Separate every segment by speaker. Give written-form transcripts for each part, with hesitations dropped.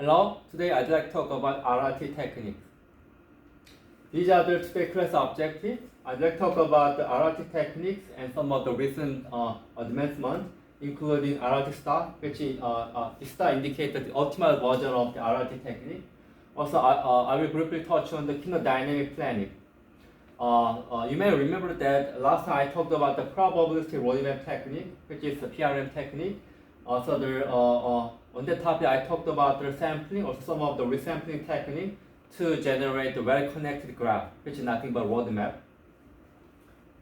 Speaker 1: Hello, today I'd like to talk about RRT techniques. These are the today's class objectives. I'd like to talk about the RRT techniques and some of the recent advancements, including RRT star, which the star indicates the optimal version of the RRT technique. Also, I will briefly touch on the kinodynamic planning. You may remember that last time I talked about the probabilistic roadmap technique, which is the PRM technique. On that topic, I talked about the sampling or some of the resampling technique to generate the well-connected graph, which is nothing but roadmap.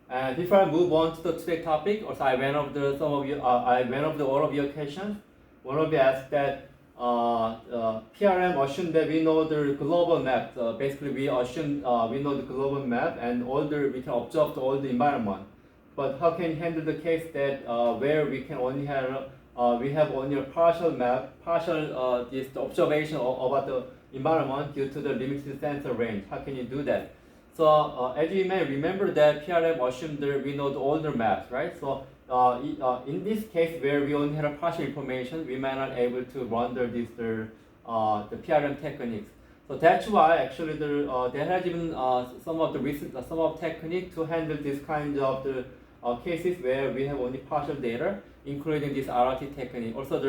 Speaker 1: And before I move on to the today's topic, also I went over all of your questions. One of you asked that PRM assumed that we know the global map. Basically, we assume we know the global map and we can observe all the environment. But how can you handle the case that where we can only have we have only a partial map, this observation about the environment due to the limited sensor range? How can you do that? So as you may remember that PRM assumed that we know all the maps, right? So in this case where we only have a partial information, we might not able to render the PRM techniques. So that's why actually there has even some of technique to handle this kind of the cases where we have only partial data, including this RRT technique. Also,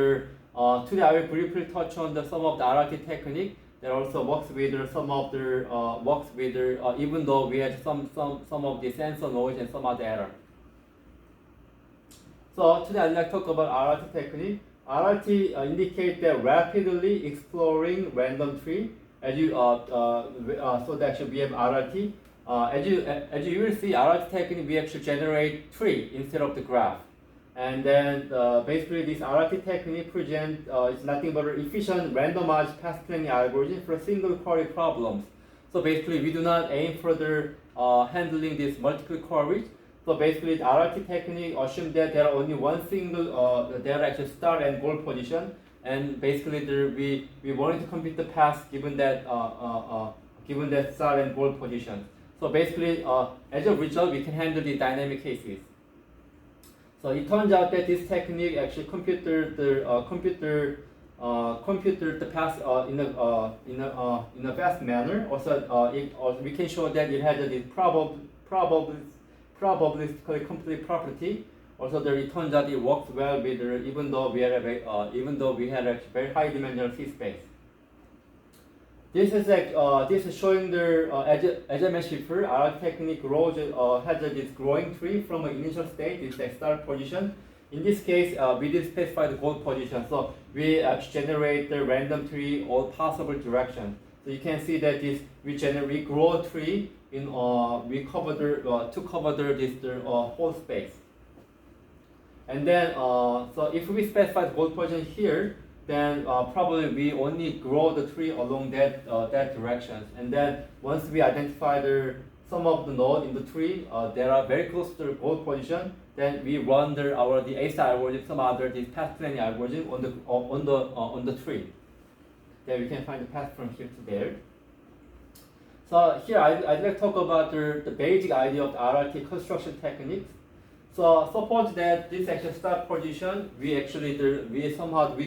Speaker 1: today I will briefly touch on some of the RRT technique that also works with even though we had some of the sensor noise and some other error. So today I'd like to talk about RRT technique. RRT indicates that rapidly exploring random tree. So that actually we have RRT. As you will see, RRT technique we actually generate tree instead of the graph. And then basically this RRT technique presents is nothing but an efficient randomized path planning algorithm for single query problems. So basically we do not aim for the handling these multiple queries. So basically the RRT technique assumes that there are only one single, there are actually start and goal position. And basically we wanted to compute the path given that start and goal position. So basically as a result we can handle the dynamic cases. So it turns out that this technique actually computed the path in a fast manner. Also, we can show that it has this probabilistically complete property. Also, it turns out it works well with even though we had a very high dimensional C space. This is showing the as I mentioned before, our technique grows has this growing tree from an initial state, this start position. In this case, we did specify the goal position, so we generate the random tree all possible directions. So you can see that we grow a tree in we cover the whole space. And then so if we specify the goal position here, then probably we only grow the tree along that direction. And then once we identify some of the nodes in the tree that are very close to the goal position, then we run the ASI algorithm, some other this path planning algorithm on the tree. Then we can find the path from here to there. So here I'd like to talk about the basic idea of the RRT construction techniques. So suppose that this actual start position, we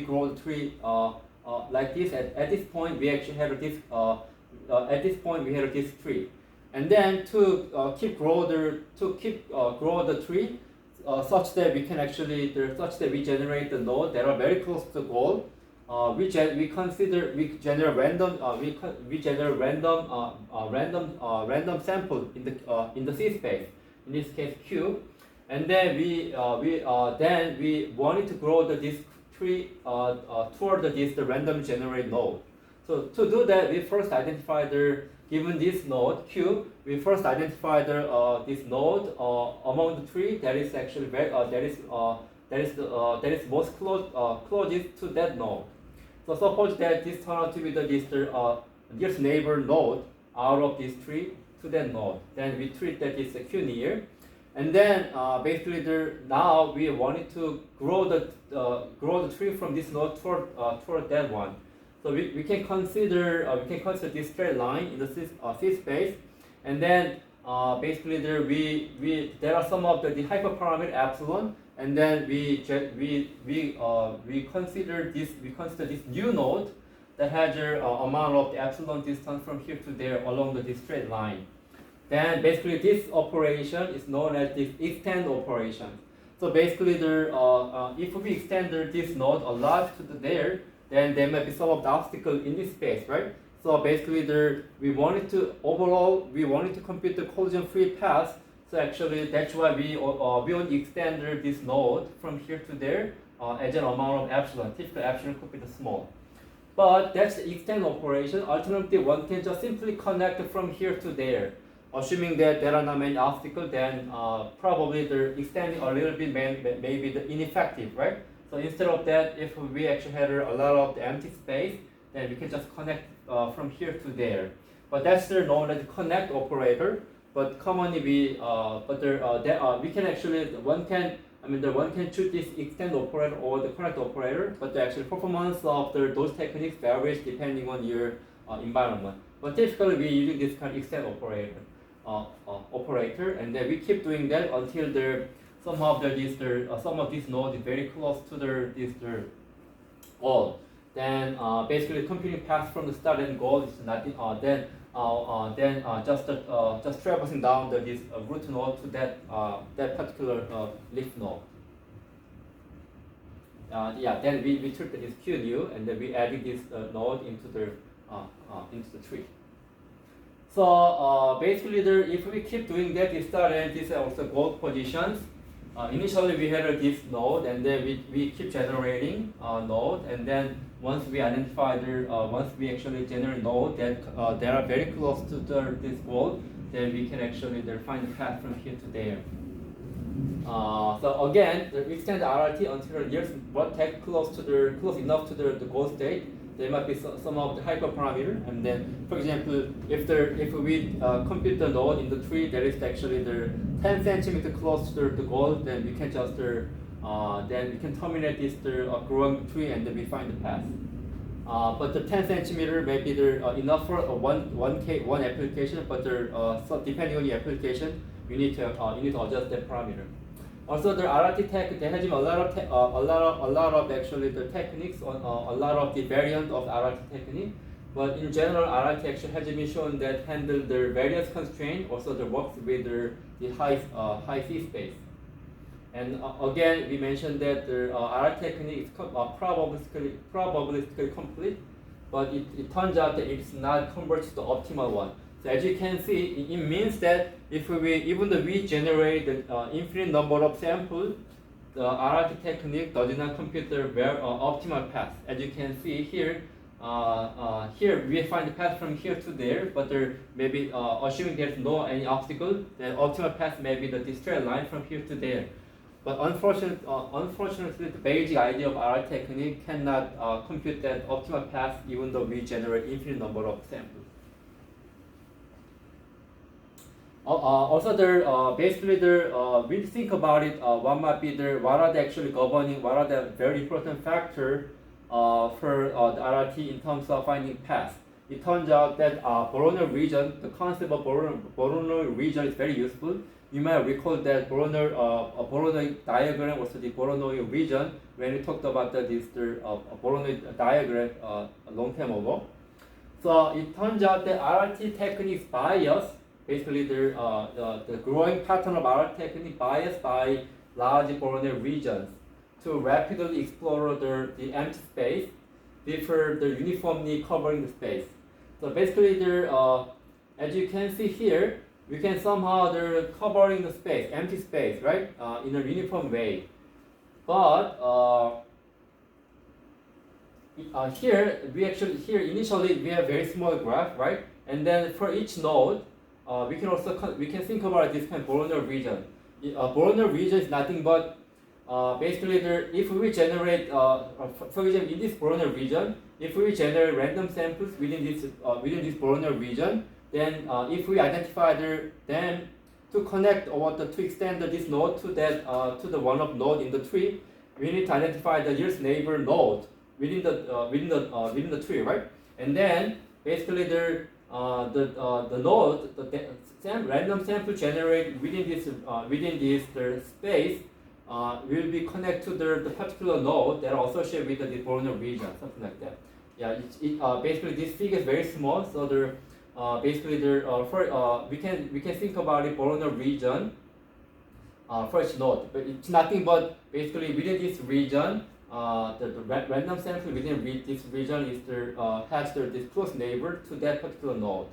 Speaker 1: grow the tree like this. At this point, we actually have this. At this point, we have this tree, and then to keep grow the tree, such that we can we generate the node that are very close to the goal. We generate random sample in the C space. In this case, Q. And then we wanted to grow this tree toward the random generate node. So to do that, we first identify given this node Q, we first identify this node among the tree that is actually that is most closest to that node. So suppose that this turns out to be the nearest neighbor node out of this tree to that node. Then we treat that is a Q near. And then basically now we wanted to grow the tree from this node toward that one. So we can consider this straight line in the C space, and then basically there are some of the hyperparameter epsilon, and then we consider this new node that has the amount of the epsilon distance from here to there along the straight line. Then basically this operation is known as this extend operation. So basically if we extend this node a lot to there, then there might be some of the obstacle in this space, right? So basically we wanted to compute the collision-free path. So actually that's why we only extend this node from here to there as an amount of epsilon. Typically epsilon could be the small. But that's the extend operation. Alternatively, one can just simply connect from here to there. Assuming that there are not many obstacles, then probably the extending a little bit may be the ineffective, right? So instead of that, if we actually had a lot of the empty space, then we can just connect from here to there. But that's the known as connect operator. But commonly we can actually one can choose this extend operator or the connect operator. But the actual performance of those techniques varies depending on your environment. But typically we using this kind of extend operator. And then we keep doing that until some of this node is very close to this goal. Then basically computing path from the start and goal is nothing. Just traversing down this root node to that particular leaf node. Then we took this QNU and then we added this node into the tree. So basically, if we keep doing that, we start and these are also goal positions. Initially, we had this node, and then we keep generating node, and then once we identify once we actually generate node that they are very close to this goal, then we can actually find the path from here to there. So again, extend the RRT until the vertex close enough to the goal state. There might be some of the hyperparameter, and then, for example, if we compute the node in the tree that is actually 10 centimeter close to the goal, then we can just then we can terminate this growing tree and then we find the path. But the 10 centimeter may be enough for one application, but so depending on the application, you need to adjust that parameter. Also, the RRT tech, they have a lot of actually the techniques on a lot of the variant of RRT technique. But in general, RRT actually has been shown that handle the various constraint, also the works with the high C space. And again, we mentioned that the RRT technique is probabilistically complete, but it turns out that it's not converged to the optimal one. So as you can see, it means that even though we generate the infinite number of samples, the RRT technique does not compute the optimal path. As you can see here, here we find the path from here to there, but there may be, assuming there's any obstacle, the optimal path may be the straight line from here to there. But unfortunately, the basic idea of RRT technique cannot compute that optimal path even though we generate infinite number of samples. Also, basically, we think about it. What might be what are they actually governing? What are the very important factors for the RRT in terms of finding paths? It turns out that Voronoi region, the concept of Voronoi region is very useful. You might recall that Voronoi diagram was the Voronoi region when we talked about this Voronoi diagram a long time ago. So it turns out that RRT techniques bias. Basically, the growing pattern of RRT technique biased by large Voronoi regions to rapidly explore the empty space before the uniformly covering the space. So basically, as you can see here, we can somehow covering the space, empty space, right, in a uniform way. But here initially we have very small graph, right, and then for each node. We can think about this kind of Voronoi region. Voronoi region is nothing but basically if we generate, for example, in this Voronoi region, if we generate random samples within this Voronoi region, then if we identify them to connect or to extend this node to the one of node in the tree, we need to identify the nearest neighbor node within the tree, right? And then basically the node, the random sample generated within this space will be connected to the particular node that are associated with the Voronoi region, something like that. basically this figure is very small, so there basically there we can think about it Borneo region for each node, but it's nothing but basically within this region, the random sample within this region is has this close neighbor to that particular node.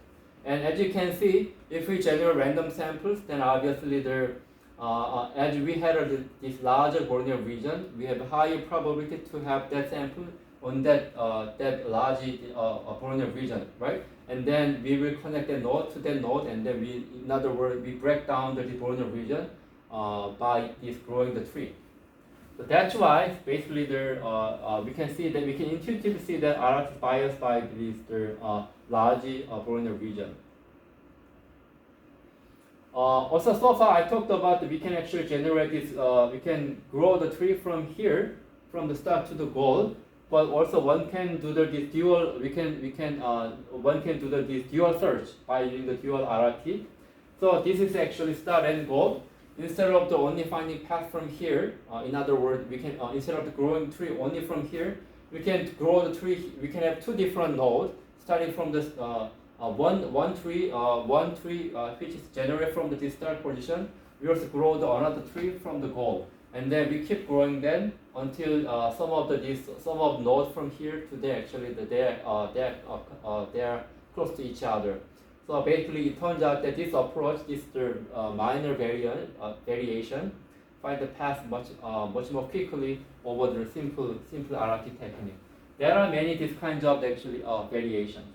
Speaker 1: And as you can see, if we generate random samples, then obviously as we had this larger Borneo region, we have a higher probability to have that sample on that large Borneo region, right? And then we will connect the node to that node, and then in other words, we break down the Borneo region by this growing the tree. So that's why basically we can see that we can intuitively see that RRT is biased by this large Borneo region. Also, so far I talked about that we can actually generate this. We can grow the tree from here, from the start to the goal. But also one can do this dual. One can do this dual search by using the dual RRT. So this is actually start and goal. Instead of only finding path from here, in other words, we can instead of the growing tree only from here, we can grow the tree. We can have two different nodes starting from this one tree which is generated from the start position. We also grow another tree from the goal, and then we keep growing them until some of nodes from here to there actually they are close to each other. So basically, it turns out that this approach, this minor variation, find the path much more quickly over the simple RRT technique. There are many these kinds of actually variations.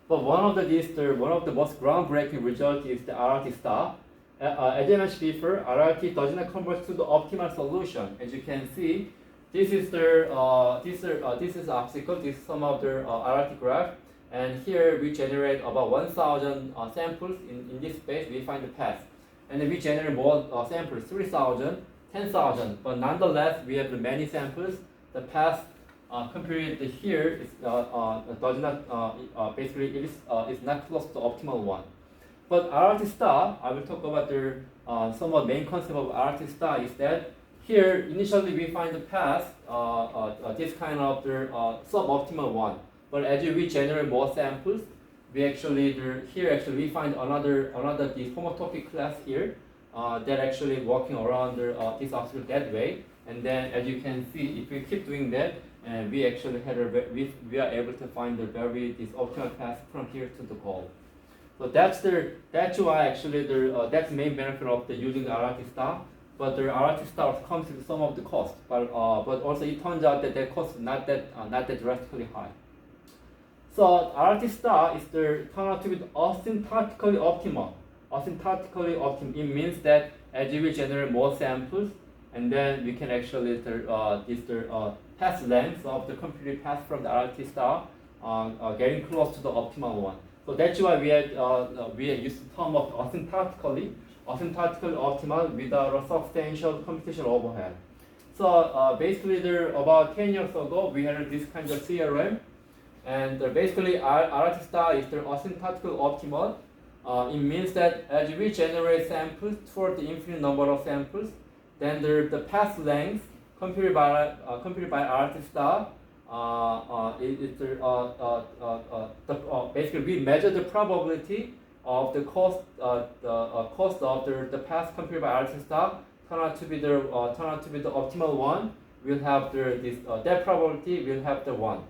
Speaker 1: But one of the most groundbreaking results is the RRT star. As I mentioned before, RRT does not converge to the optimal solution. As you can see, this is optical. This is some of the RRT graph. And here we generate about 1,000 samples in this space. We find the path, and then we generate more samples, 3,000, 10,000. But nonetheless, we have many samples. The path compared to here does not basically is not close to the optimal one. But RRT star, I will talk about some of the main concept of RRT star is that here initially we find the path this kind of suboptimal one. But as we generate more samples, we actually we find another this homotopy class here that actually walking around this obstacle that way. And then as you can see, if we keep doing that, we actually we are able to find this optimal path from here to the goal. So that's why actually that's the main benefit of using the RRT star. But the RRT star comes with some of the cost. But also it turns out that cost is not that drastically high. So RRT star is turn out to be asymptotically optimal. Asymptotically optimal. It means that as we generate more samples, and then we can actually path length of the computed path from the RRT star getting close to the optimal one. So that's why we used the term of asymptotically optimal without a substantial computational overhead. So basically, about 10 years ago, we had this kind of theorem. And basically, RRT star is the asymptotically optimal. It means that as we generate samples toward the infinite number of samples, then the path length computed by RRT star basically we measure the probability of the cost of the path computed by RRT star turn out to be the optimal one. We'll have that probability will have the one.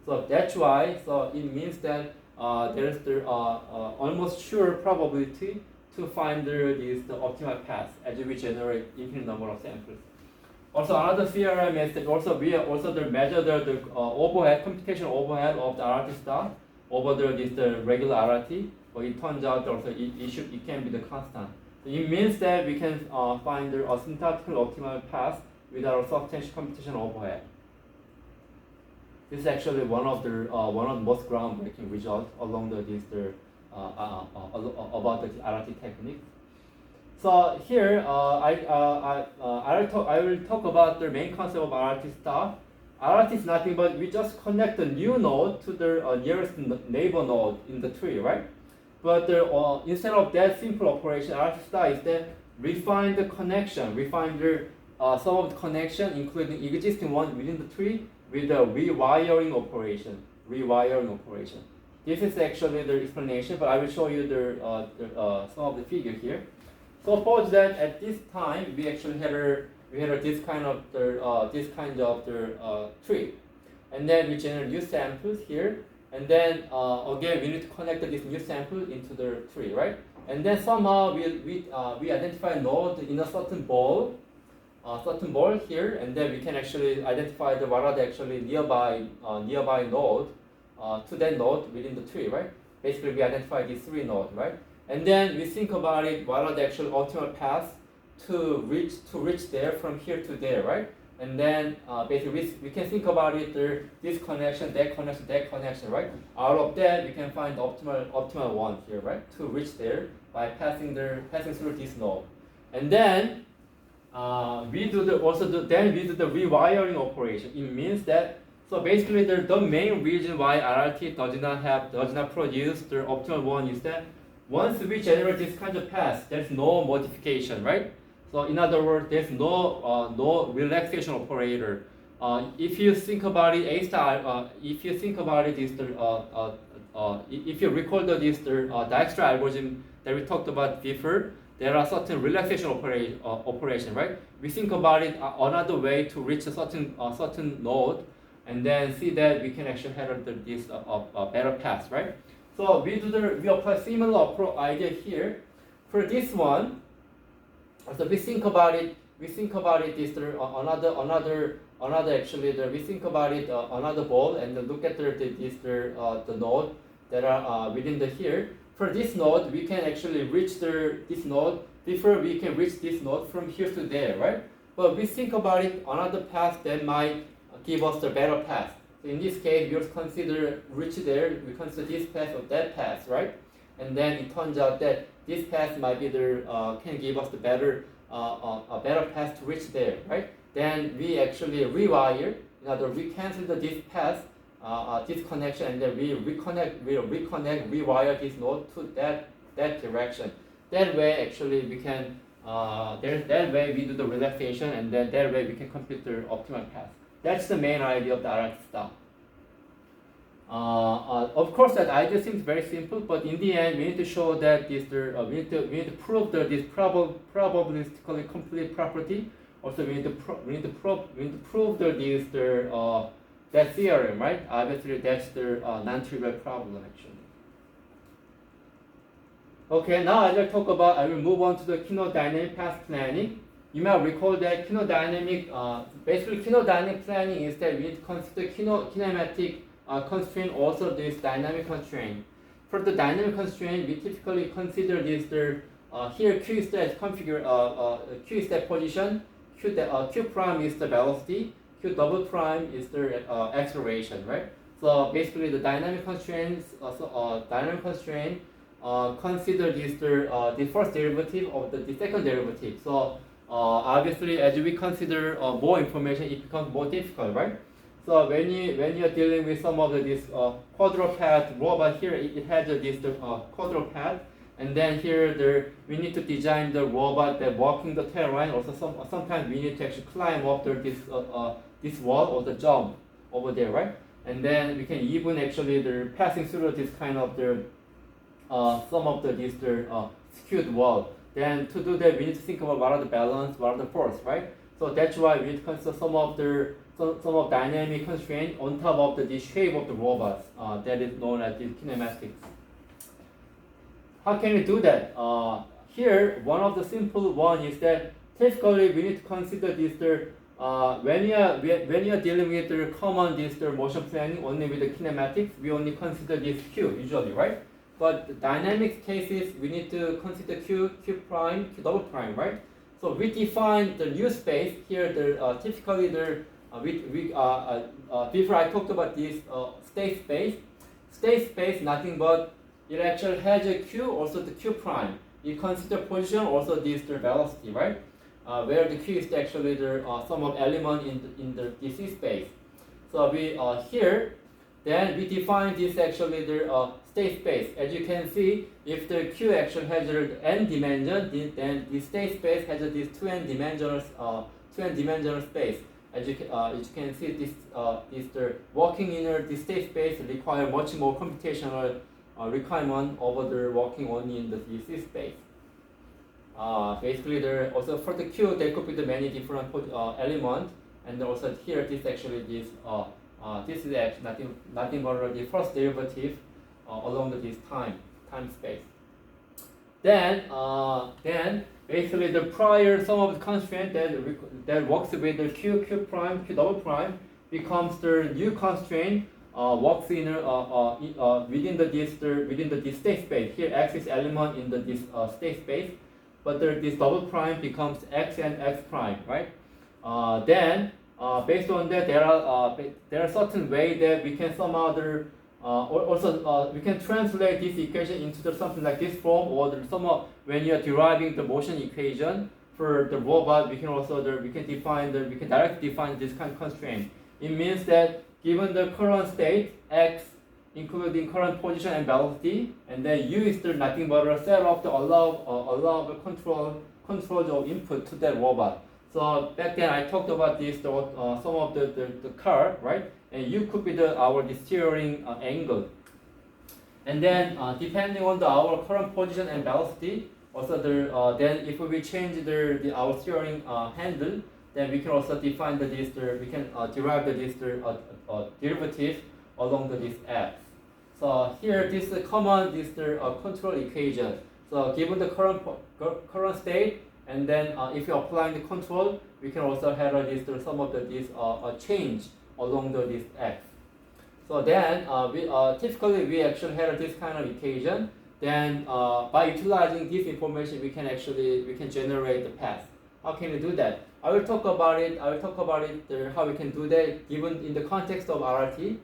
Speaker 1: So that's why. So it means that there is almost sure probability to find the optimal path as we generate infinite number of samples. Also, another theorem is that we also measure the overhead, computational overhead of the RRT star over the regular RRT. But it turns out also it can be the constant. So it means that we can find the asymptotically optimal path without a substantial computational overhead. This is actually one of the most groundbreaking results along about the RRT technique. So here I will talk about the main concept of RRT star. RRT is nothing but we just connect the new node to the nearest neighbor node in the tree, right? But instead of that simple operation, RRT star is that refine the connection, refine some of the connection, including existing one within the tree, with the rewiring operation. Rewiring operation. This is actually the explanation, but I will show you some of the figure here. Suppose that at this time we actually had this kind of tree, and then we generate new samples here, and then again we need to connect this new sample into the tree, right? And then somehow we identify node in a certain ball here, and then we can actually identify what are the actually nearby node to that node within the tree, right? Basically, we identify these three nodes, right? And then we think about it, what are the actual optimal paths to reach there from here to there, right? And then basically we can think about it, this connection, that connection, right? Out of that, we can find the optimal one here, right? To reach there by passing through this node. And then we do the rewiring operation. It means that, so basically the main reason why RRT does not produce the optimal one is that once we generate this kind of path, there's no modification, right? So in other words, there's no relaxation operator. If you think about it, if you recall this Dijkstra algorithm that we talked about before, there are certain relaxation operation, right? We think about it another way to reach a certain node, and then see that we can actually have this better path, right? So we apply similar idea here. For this one, so we think about it. We think about it. We think about it another ball, and look at the node that are within the here. For this node, we can actually reach this node before we can reach this node from here to there, right? But we think about it another path that might give us the better path. So in this case, we consider reach there. We consider this path or that path, right? And then it turns out that this path might be can give us the better path to reach there, right? Then we actually rewire. In other words, we cancel this path, this connection, and then we rewire this node to that direction. That way, actually, we can that way we do the relaxation, and then that way we can compute the optimal path. That's the main idea of the RRT stuff. Of course, that idea seems very simple, but in the end, we need to show that we need to prove this probabilistically complete property. Also, we need to prove that theorem, right? Obviously, that's the non-trivial problem actually. Okay, now I will move on to the kinodynamic path planning. You might recall that basically kinodynamic planning is that we need to consider kinematic constraint, also this dynamic constraint. For the dynamic constraint, we typically consider this here Q is the Q is the position, Q prime is the velocity, Q double prime is the acceleration, right? So basically the dynamic constraints consider this the first derivative of the second derivative. So obviously, as we consider more information, it becomes more difficult, right? So when you're dealing with some of this quadruped robot here, it has this quadruped, and then here we need to design the robot that walking the terrain. Also, sometimes we need to actually climb up this wall or the jump over there, right? And then we can even actually passing through this kind of some of this skewed wall. Then to do that, we need to think about what are the balance, what are the force, right? So that's why we need to consider some of dynamic constraint on top of the shape of the robots. That is known as the kinematics. How can we do that? Here, one of the simple one is that typically we need to consider this when you are dealing with the common motion planning only with the kinematics, we only consider this Q usually, right? But the dynamics cases, we need to consider Q prime, Q double prime, right? So we define the new space here. Typically, before I talked about this state space. State space, nothing but it actually has a Q, also the Q prime. You consider position, also the velocity, right? Where the Q is actually some of element in the DC space. So we here. Then we define this actually the state space. As you can see, if the Q actually has n dimension, then the state space has this 2n dimensional space. as you can see, the walking in the state space require much more computational requirement over the walking only in the DC space. Basically, there also for the Q, there could be the many different elements, and also here, this actually this is actually nothing but the first derivative along this time space. Then basically the prior sum of the constraint that works with the Q prime, Q double prime becomes the new constraint works in within the state space. Here X is element in this state space, but this double prime becomes X and X prime, right? Then based on that, there are certain ways that we can somehow we can translate this equation into something like this form, or somehow when you are deriving the motion equation for the robot, we can also we can directly define this kind of constraint. It means that given the current state X, including current position and velocity, and then U is nothing but a set of the allowable controls of input to that robot. So back then I talked about this some of the car, right? And U could be our steering angle. And then depending on our current position and velocity, also then if we change our steering handle, then we can also define we can derive the derivative along this x. So here this common control equation. So given the current state, and then if you apply the control, we can also have some of this change along this x. So then typically we actually have this kind of equation. Then by utilizing this information, we can generate the path. How can we do that? I will talk about it. How we can do that given in the context of RRT.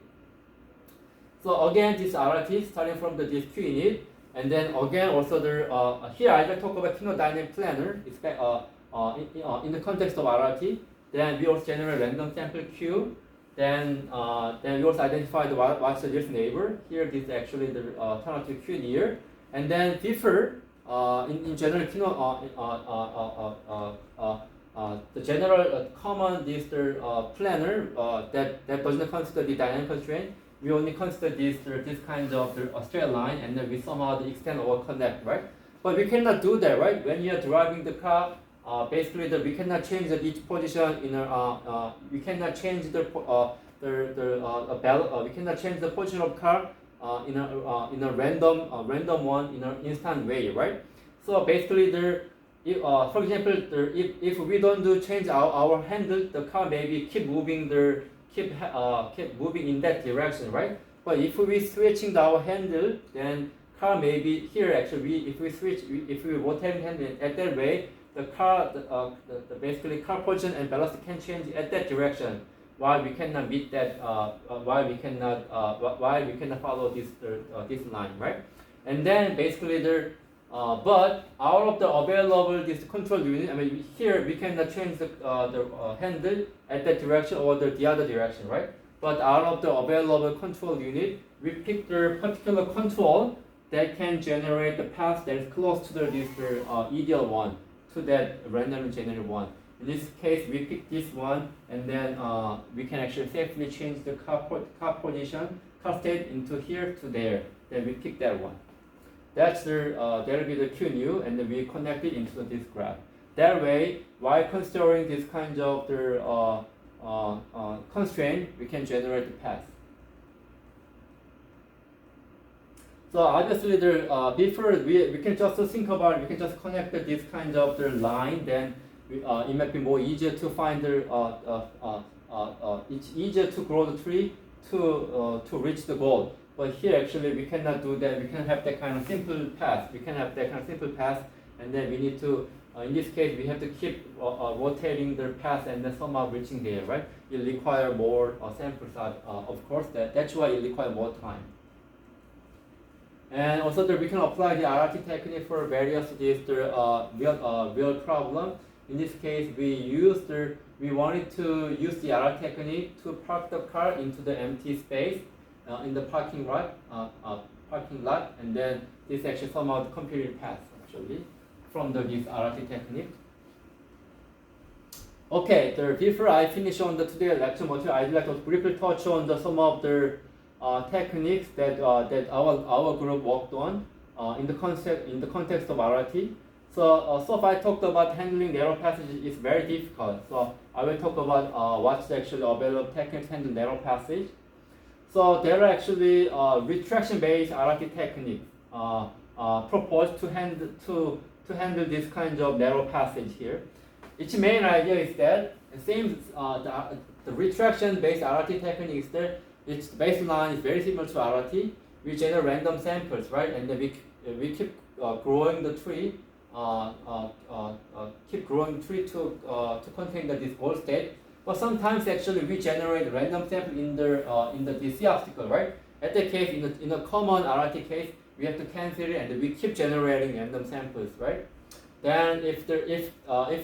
Speaker 1: So again, this RRT starting from this Q init, and then again also here I will talk about kinodynamic planner. In the context of RRT. Then we also generate random sample Q. Then we also identify what's the nearest neighbor. Here this is actually the turn out to Q near, and then differ in general the general common planner that does not consider the dynamic constraint. We only consider this kind of straight line, and then we somehow extend or connect, right? But we cannot do that, right? When you are driving the car, basically we cannot change each position in we cannot change we cannot change the position of car in a random one in an instant way, right? So basically for example if we don't change our handle, the car maybe keep moving in that direction, right? But if we switching our handle, then car maybe here actually if we rotate handle at that way, the car basically car position and velocity can change at that direction. Why we cannot meet that? Why we cannot follow this line, right? And then basically but out of the available control unit, I mean here we cannot change the handle at that direction or the other direction, right? But out of the available control unit, we pick the particular control that can generate the path that is close to this ideal one, to that randomly generated one. In this case, we pick this one, and then we can actually safely change the car position, car state into here to there. Then we pick that one. That's that'll be the Q new, and then we connect it into this graph. That way, while considering this kind of constraint, we can generate the path. So obviously, before we can just think about it, we can just connect this kind of line. Then it might be more easier to find it's easier to grow the tree to reach the goal. But here actually we cannot do that. We can have that kind of simple path. And then we need to, in this case, we have to keep rotating the path and then somehow reaching there, right? It require more sample size, of course. That's why it requires more time. And also we can apply the RRT technique for various real problem. In this case, we wanted to use the RRT technique to park the car into the empty space in the parking lot, and then this actually somehow the computed path actually from this RRT technique. Okay, before I finish on the today's lecture material, I'd like to briefly touch on some of the techniques that our group worked on in the context of RRT. So far I talked about handling narrow passage is very difficult. So I will talk about what's actually available techniques to handle narrow passage. So there are actually retraction-based RRT techniques proposed to handle this kind of narrow passage here. Its main idea is that the retraction-based RRT technique is that its baseline is very similar to RRT. We generate random samples, right, and then we keep growing the tree, to contain this goal state. But sometimes actually we generate random sample in the DC obstacle, right? At that case, in a common RRT case, we have to cancel it and we keep generating random samples, right? Then if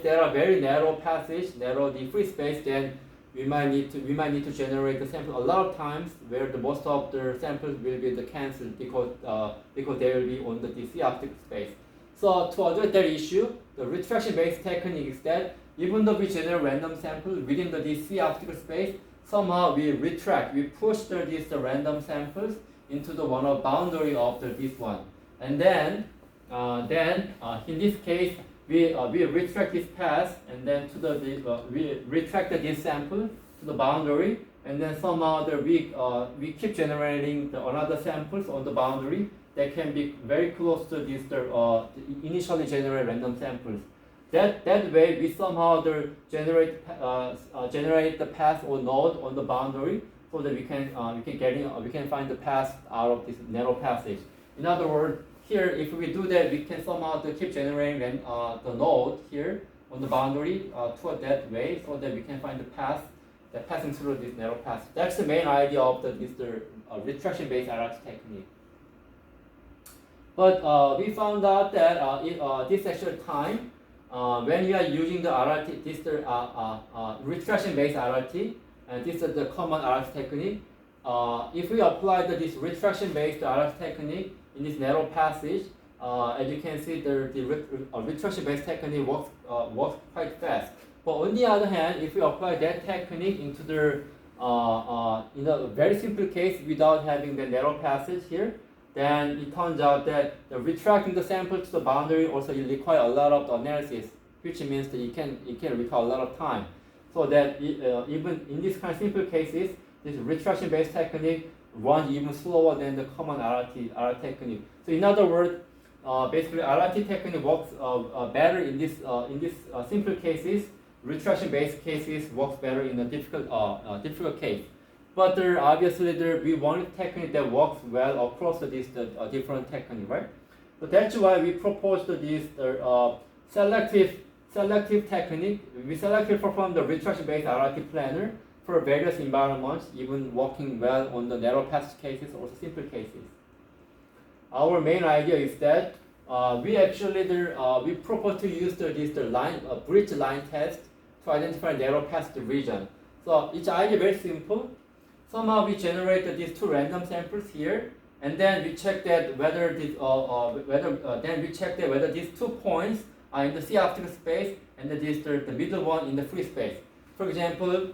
Speaker 1: there are very narrow passage, narrow the free space, then we might need to generate the sample a lot of times where the most of the samples will be the cancelled because they will be on the DC optical space. So to address that issue, the retraction-based technique is that even though we generate random sample within the DC optical space, somehow we push the random samples into the one of boundary of this one, and then in this case we retract this path and then we retract this sample to the boundary, and then somehow we keep generating another samples on the boundary that can be very close to the initially generated random samples. That way we somehow generate the path or node on the boundary so that we can find the path out of this narrow passage. In other words, here if we do that, we can somehow keep generating the node here on the boundary toward that way so that we can find the path that passing through this narrow passage. That's the main idea of this retraction-based RRT technique. But we found out that this actual time when you are using the RRT, retraction-based RRT, and this is the common RRT technique. If we apply this retraction-based RRT technique in this narrow passage, as you can see, the retraction-based technique works quite fast. But on the other hand, if we apply that technique into in a very simple case without having the narrow passage here, then it turns out that retracting the sample to the boundary also require a lot of analysis, which means that it can require a lot of time. So that even in these kind of simple cases, this retraction-based technique runs even slower than the common RRT technique. So in other words, basically RRT technique works better in this simple cases. Retraction-based cases works better in a difficult case. But obviously we want a technique that works well across these different techniques, right? So that's why we proposed this selective technique. We selected from the retraction-based RRT planner for various environments, even working well on the narrow passage cases or simple cases. Our main idea is that we propose to use bridge line test to identify narrow passage region. So each idea very simple. Somehow we generate these two random samples here, and then we check that whether these 2 points are in the C optical space and the middle one in the free space. For example,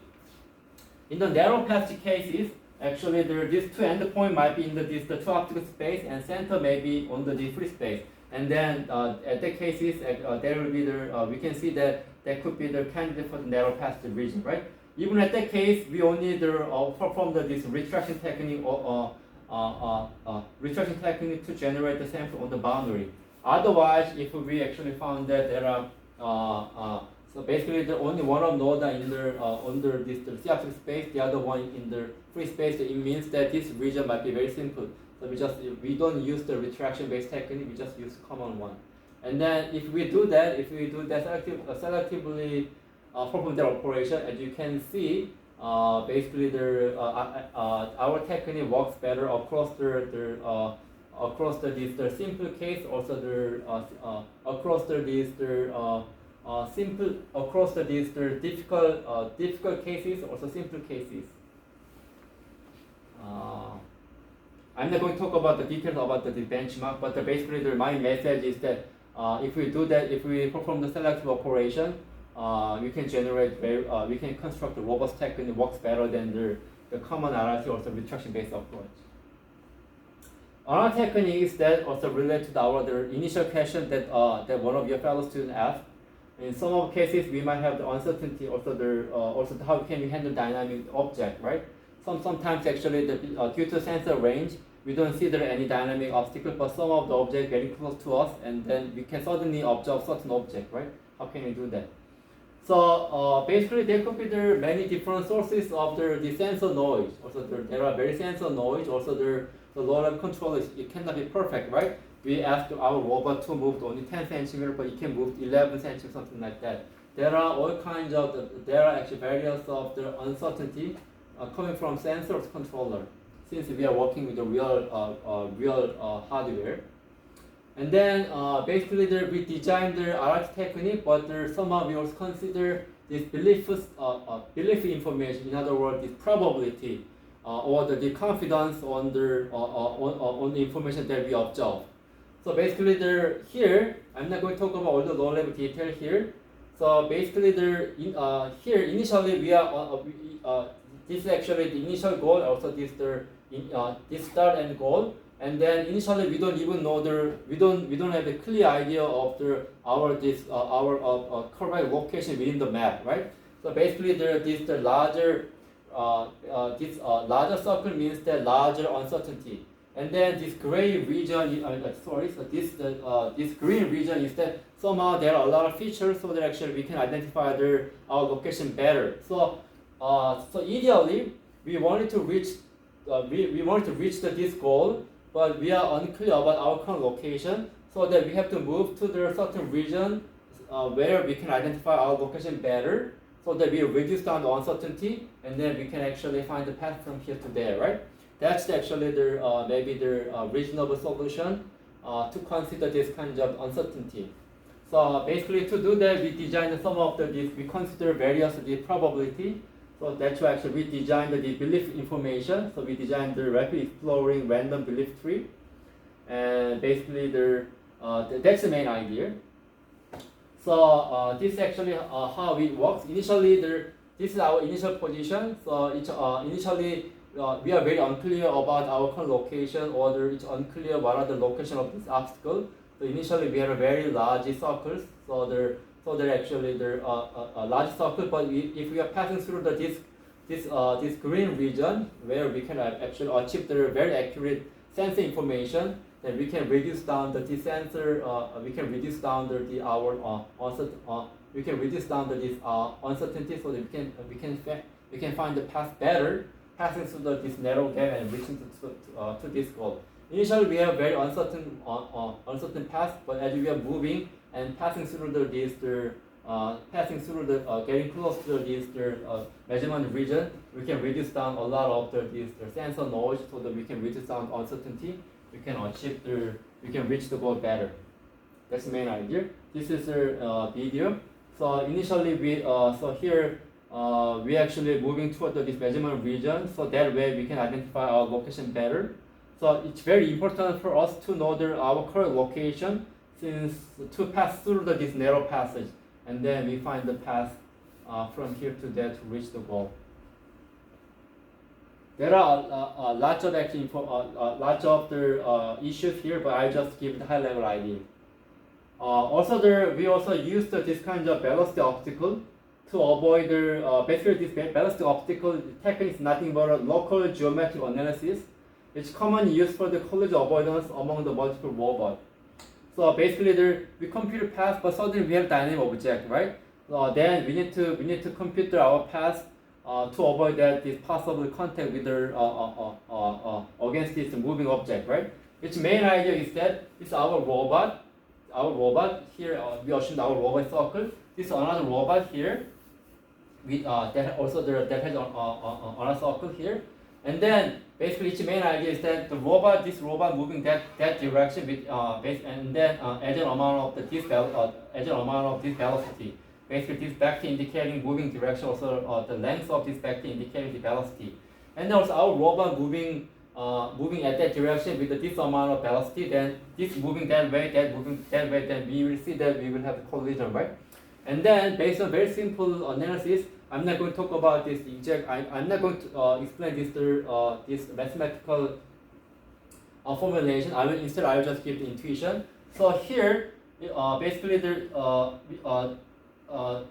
Speaker 1: in the narrow passage cases, actually these two endpoints might be in the two optical space and center may be on the free space. And then at the cases, there will be we can see that there could be the candidate for the narrow passage region, right? Even at that case, we only perform this retraction technique to generate the sample on the boundary. Otherwise, if we actually found that there are so basically the only one of node under this C optical space, the other one in the free space, it means that this region might be very simple. So we don't use the retraction-based technique, we just use common one. And then if we do that selectively perform that operation, as you can see, basically our technique works better across the simple case, also across difficult cases, also simple cases. I'm not going to talk about the details about the benchmark, but basically my message is that if we do that, if we perform the selective operation, we can generate we can construct the robust technique works better than the common RRT or the retraction-based approach. Another technique is that also related to the initial question that one of your fellow students asked. In some of cases, we might have the uncertainty, also how can we handle dynamic object, right? Sometimes actually due to sensor range, we don't see there any dynamic obstacle, but some of the object getting close to us, and then we can suddenly observe certain object, right? How can we do that? So basically, there could be many different sources of the sensor noise. Also, there are very sensor noise. Also, the low-level control it cannot be perfect, right? We asked our robot to move only 10 centimeters, but it can move 11 centimeters, something like that. There are all kinds of there are actually various of the uncertainty coming from sensor to controller, since we are working with the real hardware. And then basically we designed the RRT technique, but somehow we also consider this belief information. In other words, this probability or the confidence on the information that we observe. So basically, here I'm not going to talk about all the low-level detail here. So basically, here initially we are this is actually the initial goal. Also, this start and goal. And then initially we don't even know we don't have a clear idea of our correct location within the map, right? So basically the larger larger circle means the larger uncertainty, and then this gray region this green region is that somehow there are a lot of features, so that actually we can identify our location better. So ideally we wanted to reach this goal. But we are unclear about our current location, so that we have to move to the certain region where we can identify our location better, so that we reduce down the uncertainty, and then we can actually find the path from here to there, right? That's actually maybe the reasonable solution to consider this kind of uncertainty. So basically, to do that, we designed some of we consider various probability. So that's why actually we designed the belief information. So we designed the rapid exploring random belief tree, and basically that's the main idea. So this is actually how it works. Initially, this is our initial position. So initially we are very unclear about our current location, or it's unclear what are the location of this obstacle. So initially we have a very large circles. So they're actually a large circle, but if we are passing through this green region where we can actually achieve the very accurate sensor information, then we can reduce down the sensor. We can reduce down this uncertainty, so that we can find the path better, passing through this narrow gap and reaching to this goal. Initially, we have very uncertain path, but as we are moving and passing through getting close to this measurement region, we can reduce down a lot of the sensor noise, so that we can reduce down uncertainty. We can reach the goal better. That's the main idea. This is the video. So initially we actually moving toward this measurement region, so that way we can identify our location better. So it's very important for us to know our current location, since to pass through this narrow passage, and then we find the path from here to there to reach the goal. There are lots of issues here, but I just give the high level idea. We also used this kind of velocity obstacle to avoid basically this velocity obstacle technique is nothing but a local geometric analysis. It's commonly used for the collision avoidance among the multiple robots. So basically, we compute a path, but suddenly we have dynamic object, right? Then we need to compute our path to avoid this possible contact with against this moving object, right? Its main idea is that it's our robot. Our robot here, we assume our robot circle. This is another robot here. That has another circle here. And then basically its main idea is that this robot moving that direction with and then as an amount of this velocity. Basically this vector indicating moving direction, also the length of this vector indicating the velocity. And then also our robot moving at that direction with this amount of velocity, then this moving that way, that moving that way, then we will see that we will have a collision, right? And then based on very simple analysis, I'm not going to talk about this exact. I'm not going to explain this mathematical formulation. Instead I will just give the intuition. So here, basically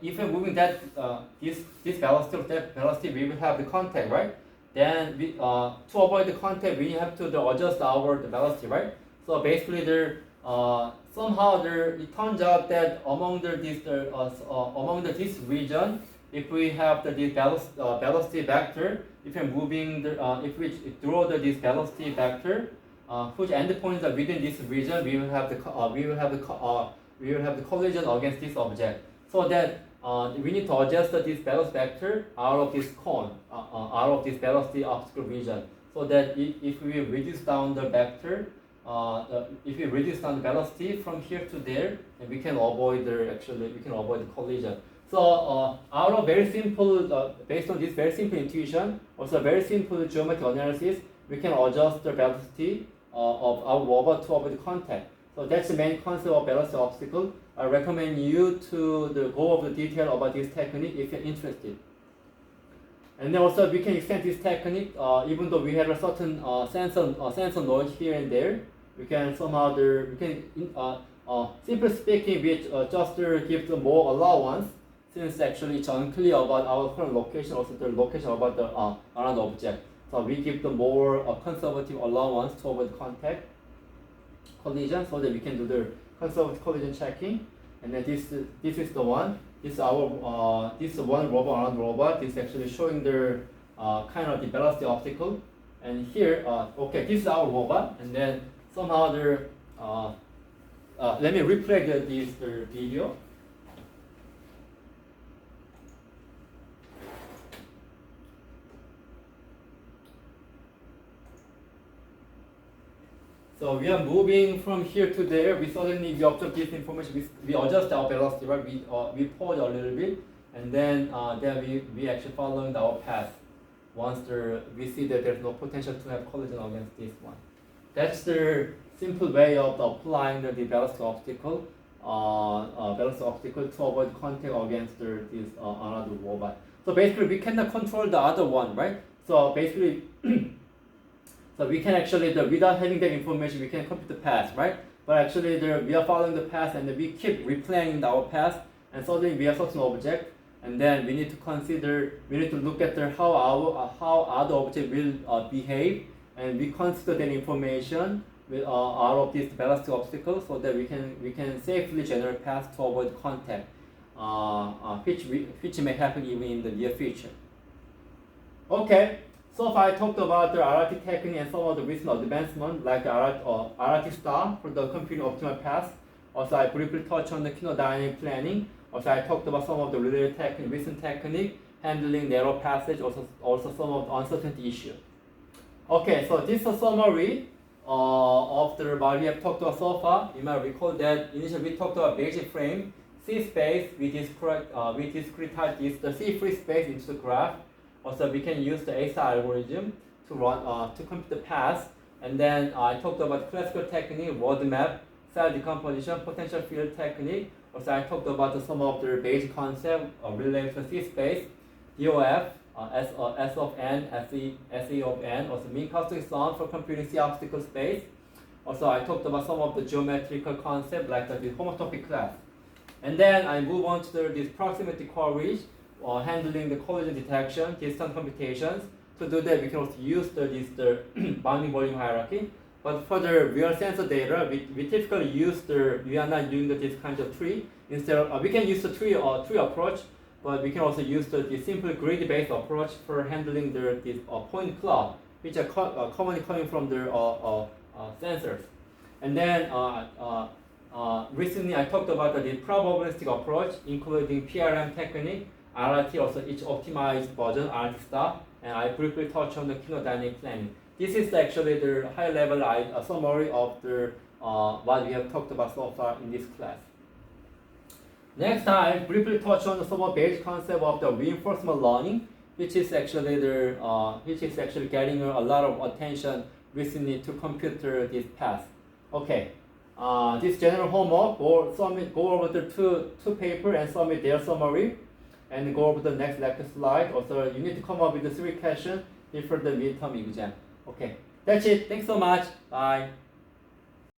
Speaker 1: if we're moving this velocity of that velocity, we will have the contact, right? Then to avoid the contact, we have to adjust the velocity, right? So basically somehow it turns out that among this region, if we have this velocity vector, if we're moving if we draw this velocity vector, whose endpoints are within this region, we will have the collision against this object. So that we need to adjust this velocity vector out of this cone, out of this velocity obstacle region. So that if we reduce down the vector, if we reduce down the velocity from here to there, then we can avoid the collision. So out of very simple, based on this very simple intuition, also very simple geometric analysis, we can adjust the velocity of our robot to avoid contact. So that's the main concept of velocity obstacle. I recommend you to go over the detail about this technique if you're interested. And then also we can extend this technique, even though we have a certain sensor noise here and there. We can somehow simply speaking, we just give them more allowance, since actually it's unclear about our current location, also the location about the another object. So we give them more conservative allowance to avoid contact collision, so that we can do the conservative collision checking. And then this is the one. This is our this one robot, another robot. This is actually showing the kind of the velocity obstacle. And here, okay, this is our robot. And then somehow let me replay this video. So we are moving from here to there. We observe this information. We adjust our velocity, right? We pause a little bit, and then we actually following our path. Once we see that there's no potential to have collision against this one. That's the simple way of applying the velocity obstacle. To avoid contact against this another robot. So basically, we cannot control the other one, right? So basically. So we can actually, without having that information, we can compute the path, right? But actually, we are following the path, and we keep replaying our path, and suddenly we have such an object, and then we need to look at how other object will behave, and we consider that information out of this velocity obstacle, so that we can safely generate path to avoid contact, which may happen even in the near future. Okay. So far I talked about the RRT technique and some of the recent advancement, like RRT star for the computing optimal path. Also, I briefly touched on the kinodynamic planning. Also, I talked about some of the related recent technique, handling narrow passage, also some of the uncertainty issue. Okay, so this is a summary of what we have talked about so far. You might recall that initially we talked about basic frame, C space, we discretized the C free space into the graph. Also, we can use the A-star algorithm to compute the path. And then I talked about classical technique, roadmap, cell decomposition, potential field technique. Also, I talked about some of the basic concept related to C space, DOF, S of n, SE of n, also mean costing sum for computing C obstacle space. Also, I talked about some of the geometrical concept like the homotopy class. And then I move on to this proximity queries. Handling the collision detection, distance computations. To do that, we can also use the bounding volume hierarchy. But for the real sensor data, we typically use we are not doing this kind of tree. Instead of, we can use the tree approach, but we can also use the simple grid-based approach for handling this point cloud, which are commonly coming from the sensors. And then recently I talked about the probabilistic approach, including PRM technique, RRT, also each optimized version, RRT star, and I briefly touched on the kinodynamic planning. This is actually the high-level summary of what we have talked about so far in this class. Next time, briefly touch on some of the basic concept of the reinforcement learning, which is actually getting a lot of attention recently to compute this path. Okay, this general homework, go over the two paper and submit their summary, and go over the next lecture slide. Also, you need to come up with the 3 questions before the midterm exam. Okay, that's it. Thanks so much. Bye.